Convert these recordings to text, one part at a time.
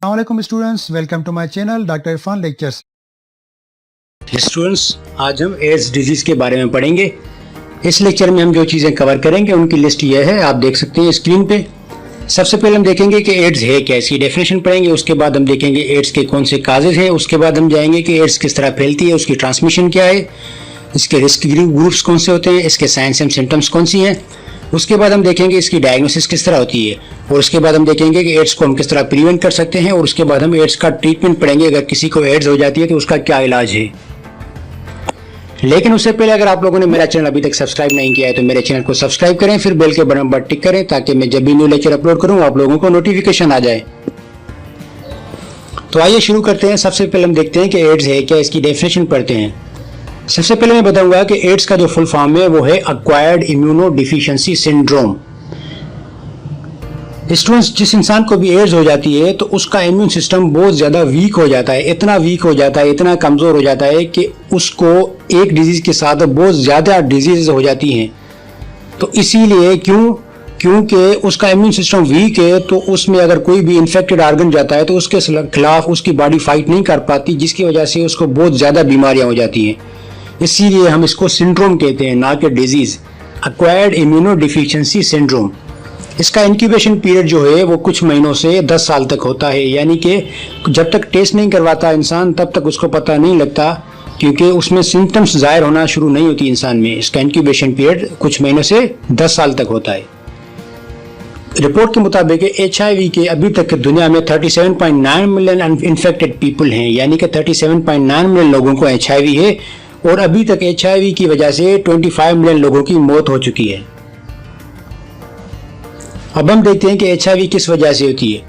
अस्सलामुअलैकुम students, welcome to my channel doctor Irfan lectures. Students, आज हम एड्स डिजीज़ के बारे में पढ़ेंगे। इस लेक्चर में हम जो चीज़ें कवर करेंगे उनकी लिस्ट यह है, आप देख सकते हैं स्क्रीन पे। सबसे पहले हम देखेंगे कि एड्स है क्या, इसकी डेफिनेशन पढ़ेंगे। उसके बाद हम देखेंगे एड्स के कौन से काजेज हैं। उसके बाद हम जाएंगे कि एड्स किस तरह फैलती है, उसकी ट्रांसमिशन क्या है, इसके रिस्क ग्रुप्स कौन से होते हैं, इसके साइंस एंड सिम्टम्स कौन सी हैं। उसके बाद हम देखेंगे इसकी डायग्नोसिस किस तरह होती है, और उसके बाद हम देखेंगे कि एड्स को हम किस तरह प्रिवेंट कर सकते हैं, और उसके बाद हम एड्स का ट्रीटमेंट पढ़ेंगे। अगर किसी को एड्स हो जाती है तो उसका क्या इलाज है। लेकिन उससे पहले अगर आप लोगों ने मेरा चैनल अभी तक सब्सक्राइब नहीं किया है तो मेरे चैनल को सब्सक्राइब करें, फिर बेल के बटन पर टिक करें ताकि मैं जब भी न्यू लेक्चर अपलोड करूं आप लोगों को नोटिफिकेशन आ जाए। तो आइए शुरू करते हैं। सबसे पहले हम देखते हैं कि एड्स है क्या, इसकी डेफिनेशन पढ़ते हैं। सबसे पहले मैं बताऊंगा कि एड्स का जो फुल फॉर्म है वो है acquired immuno deficiency syndrome. Students, जिस इंसान को भी एड्स हो जाती है तो उसका इम्यून सिस्टम बहुत ज़्यादा वीक हो जाता है, इतना वीक हो जाता है, इतना कमज़ोर हो जाता है कि उसको एक डिजीज़ के साथ बहुत ज़्यादा डिजीज़ हो जाती हैं। तो इसीलिए क्योंकि उसका इम्यून सिस्टम वीक है तो उसमें अगर कोई भी इन्फेक्टेड ऑर्गन जाता है तो उसके खिलाफ उसकी बॉडी फाइट नहीं कर पाती, जिसकी वजह से उसको बहुत ज़्यादा बीमारियाँ हो जाती हैं। इसीलिए हम इसको सिंड्रोम कहते हैं, ना कि disease. Acquired immuno deficiency syndrome. इसका इंक्यूबेशन पीरियड जो है वो कुछ महीनों से 10 साल तक होता है, यानी कि जब तक टेस्ट नहीं करवाता इंसान तब तक उसको पता नहीं लगता, क्योंकि उसमें सिम्टम्स जाहिर होना शुरू नहीं होती इंसान में। इसका इंक्यूबेशन पीरियड कुछ महीनों से 10 साल तक होता है। रिपोर्ट के मुताबिक HIV के अभी तक दुनिया में 37.9 मिलियन इन्फेक्टेड पीपल हैं, यानी कि 37.9 मिलियन लोगों को HIV है, और अभी तक HIV की वजह से 25 मिलियन लोगों की मौत हो चुकी है। अब हम देखते हैं कि HIV किस वजह से होती है।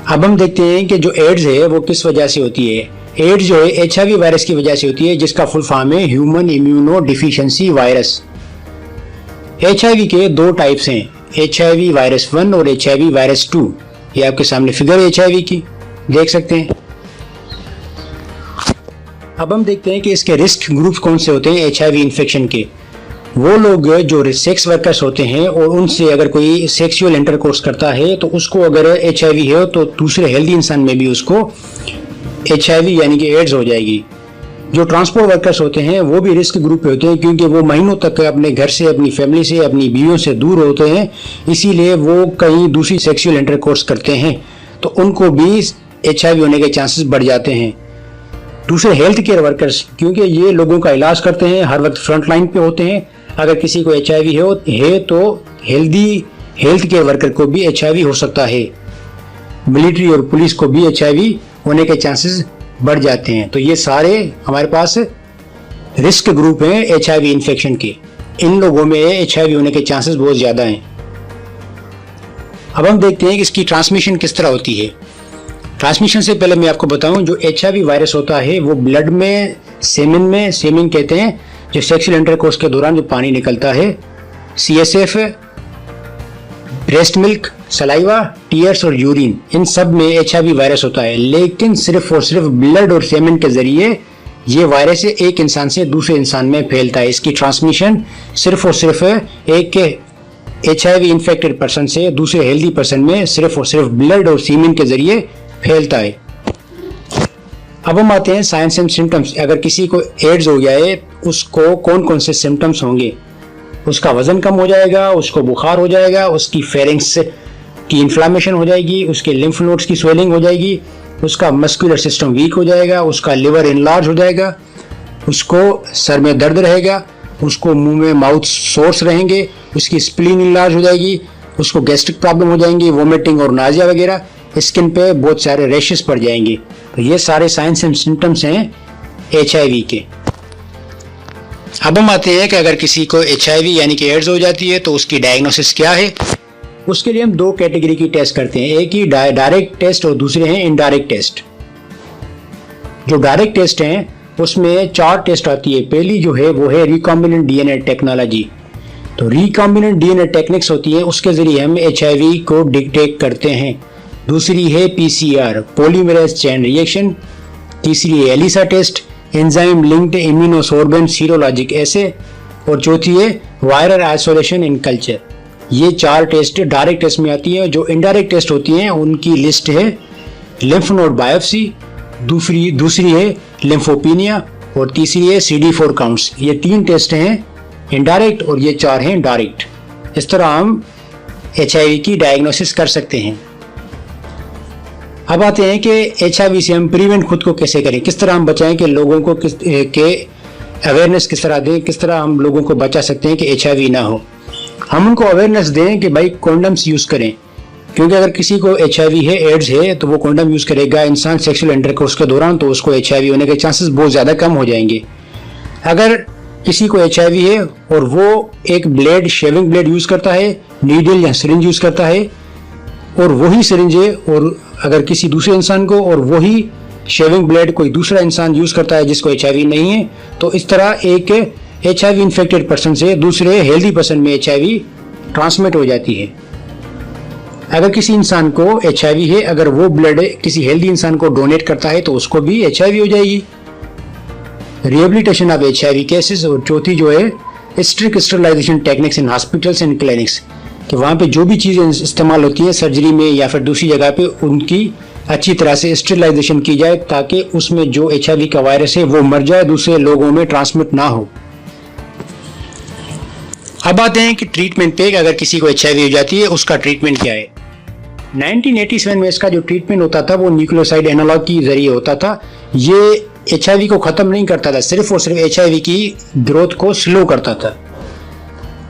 अब हम देखते हैं कि जो एड्स है वो किस वजह से होती है। एड्स जो है HIV वायरस की वजह से होती है, जिसका फुल फॉर्म है human immuno deficiency virus. HIV के दो टाइप्स हैं, HIV वायरस 1 और HIV वायरस 2। ये आपके सामने फिगर है HIV की, देख सकते हैं। अब हम देखते हैं कि इसके रिस्क ग्रुप्स कौन से होते हैं HIV इन्फेक्शन के। वो लोग जो सेक्स वर्कर्स होते हैं और उनसे अगर कोई सेक्सुअल इंटरकोर्स करता है तो उसको अगर HIV है तो दूसरे हेल्दी इंसान में भी उसको HIV यानी कि एड्स हो जाएगी। जो ट्रांसपोर्ट वर्कर्स होते हैं वो भी रिस्क ग्रुप पे होते हैं, क्योंकि वो महीनों तक अपने घर से, अपनी फैमिली से, अपनी बीवियों से दूर होते हैं, इसीलिए वो कहीं दूसरी सेक्सुअल इंटरकोर्स करते हैं तो उनको भी HIV होने के चांसेस बढ़ जाते हैं। दूसरे हेल्थ केयर वर्कर्स, क्योंकि ये लोगों का इलाज करते हैं, हर वक्त फ्रंट लाइन पे होते हैं। अगर किसी को HIV है तो हेल्दी हेल्थ केयर वर्कर को भी HIV हो सकता है। मिलिट्री और पुलिस को भी HIV होने के चांसेस बढ़ जाते हैं। तो ये सारे हमारे पास रिस्क ग्रुप हैं HIV इन्फेक्शन के। इन लोगों में HIV होने के चांसेस बहुत ज़्यादा हैं। अब हम देखते हैं कि इसकी ट्रांसमिशन किस तरह होती है। ट्रांसमिशन से पहले मैं आपको बताऊं, जो HIV वायरस होता है वो ब्लड में, सेमिन कहते हैं, जो सेक्सुअल इंटरकोर्स के दौरान जो पानी निकलता है, CSF, breast milk, saliva, tears और यूरिन, इन सब में HIV वायरस होता है। लेकिन सिर्फ और सिर्फ ब्लड और सेमिन के जरिए ये वायरस एक इंसान से दूसरे इंसान में फैलता है। इसकी ट्रांसमिशन सिर्फ और सिर्फ एक HIV इन्फेक्टेड पर्सन से दूसरे हेल्दी पर्सन में सिर्फ और सिर्फ ब्लड और सीमेन के जरिए फैलता है। अब हम आते हैं साइंस एंड सिम्टम्स। अगर किसी को एड्स हो गया है उसको कौन कौन से सिम्टम्स होंगे। उसका वजन कम हो जाएगा, उसको बुखार हो जाएगा, उसकी फेरिंग्स की इन्फ्लामेशन हो जाएगी, उसके लिम्फ नोड्स की स्वेलिंग हो जाएगी, उसका मस्कुलर सिस्टम वीक हो जाएगा, उसका लिवर इनलार्ज हो जाएगा, उसको सर में दर्द रहेगा, उसको मुंह में माउथ सोर्स रहेंगे, उसकी स्प्लीन इनलार्ज हो जाएगी, उसको गैस्ट्रिक प्रॉब्लम हो जाएंगी, वोमिटिंग और नाजिया वगैरह, स्किन पे बहुत सारे रैशेस पड़ जाएंगे। तो ये सारे साइंस एंड सिम्टम्स हैं HIV के। अब हम आते हैं कि अगर किसी को HIV यानी कि एड्स हो जाती है तो उसकी डायग्नोसिस क्या है। उसके लिए हम दो कैटेगरी की टेस्ट करते हैं, एक ही डायरेक्ट टेस्ट और दूसरे हैं इनडायरेक्ट टेस्ट। जो डायरेक्ट टेस्ट हैं उसमें 4 टेस्ट आती है। पहली जो है वो है रिकॉम्बिनेंट DNA टेक्नोलॉजी। तो रिकॉम्बिनेंट DNA टेक्निक्स होती है, उसके जरिए हम HIV को डिटेक्ट करते हैं। दूसरी है PCR, पॉलीमरेज चेन रिएक्शन। तीसरी है ELISA test, enzyme linked immunosorbent serologic assay. और चौथी है वायरल आइसोलेशन इन कल्चर। ये 4 टेस्ट डायरेक्ट टेस्ट में आती है। जो इनडायरेक्ट टेस्ट होती हैं उनकी लिस्ट है लिम्फ नोड बायोप्सी, दूसरी है लिम्फोपीनिया और तीसरी है CD4 काउंट्स। ये 3 टेस्ट हैं इनडायरेक्ट और ये 4 हैं डायरेक्ट। इस तरह हम HIV की डायग्नोसिस कर सकते हैं। अब आते हैं कि HIV से हम प्रिवेंट खुद को कैसे करें, किस तरह हम बचाएं, कि लोगों को के अवेयरनेस किस तरह दें, किस तरह हम लोगों को बचा सकते हैं कि HIV ना हो। हम उनको अवेयरनेस दें कि भाई कॉन्डम्स यूज़ करें, क्योंकि अगर किसी को HIV है, एड्स है, तो वो कॉन्डम यूज़ करेगा इंसान सेक्सुअल इंटरकोर्स के दौरान, तो उसको HIV होने के चांसेस बहुत ज़्यादा कम हो जाएंगे। अगर किसी को HIV है और वो एक ब्लेड, शेविंग ब्लेड यूज़ करता है, नीडल या सिरिंज यूज़ करता है, और वही सिरिंज है और अगर किसी दूसरे इंसान को और वही शेविंग ब्लेड कोई दूसरा इंसान यूज़ करता है जिसको HIV नहीं है, तो इस तरह एक HIV इन्फेक्टेड पर्सन से दूसरे हेल्दी पर्सन में HIV ट्रांसमिट हो जाती है। अगर किसी इंसान को HIV है, अगर वो ब्लड किसी हेल्दी इंसान को डोनेट करता है तो उसको भी HIV हो जाएगी। रिहेबिलिटेशन ऑफ HIV केसेस, और चौथी जो है strict sterilisation techniques in hospitals and clinics, कि वहाँ पे जो भी चीज़ें इस्तेमाल होती हैं सर्जरी में या फिर दूसरी जगह पे, उनकी अच्छी तरह से स्टरलाइजेशन की जाए ताकि उसमें जो HIV का वायरस है वो मर जाए, दूसरे लोगों में ट्रांसमिट ना हो। अब आते हैं कि ट्रीटमेंट पे, अगर किसी को HIV हो जाती है उसका ट्रीटमेंट क्या है। 1987 में इसका जो ट्रीटमेंट होता था वो न्यूक्लियोसाइड एनालॉग के जरिए होता था। ये HIV को ख़त्म नहीं करता था, सिर्फ और सिर्फ HIV की ग्रोथ को स्लो करता था।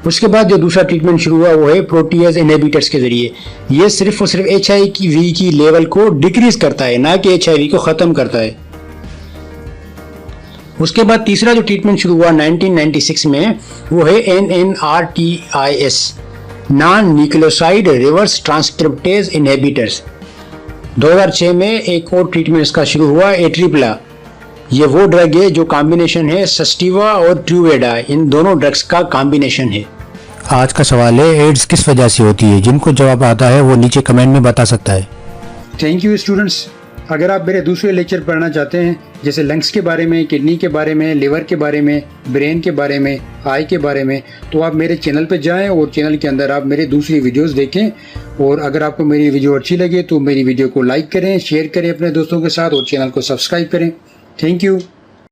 उसके बाद जो दूसरा ट्रीटमेंट शुरू हुआ वो है प्रोटीएज इनहिबिटर्स के जरिए। ये सिर्फ और सिर्फ HIV की लेवल को डिक्रीज करता है, ना कि HIV को ख़त्म करता है। उसके बाद तीसरा जो ट्रीटमेंट शुरू हुआ 1996 में वो है NNRTIS, non nucleoside reverse transcriptase inhibitors. 2006 में एक और ट्रीटमेंट इसका शुरू हुआ एट्रिप्ला। ये वो ड्रग है जो कॉम्बिनेशन है सस्टिवा और ट्रूवेडा, इन दोनों ड्रग्स का कॉम्बिनेशन है। आज का सवाल है, एड्स किस वजह से होती है? जिनको जवाब आता है वो नीचे कमेंट में बता सकता है। Thank you students. अगर आप मेरे दूसरे लेक्चर पढ़ना चाहते हैं, जैसे लंग्स के बारे में, किडनी के बारे में, लिवर के बारे में, ब्रेन के बारे में, आई के बारे में, तो आप मेरे चैनल पर जाएं और चैनल के अंदर आप मेरे दूसरी वीडियोस देखें। और अगर आपको मेरी वीडियो अच्छी लगे तो मेरी वीडियो को लाइक करें, शेयर करें अपने दोस्तों के साथ और चैनल को सब्सक्राइब करें। Thank you.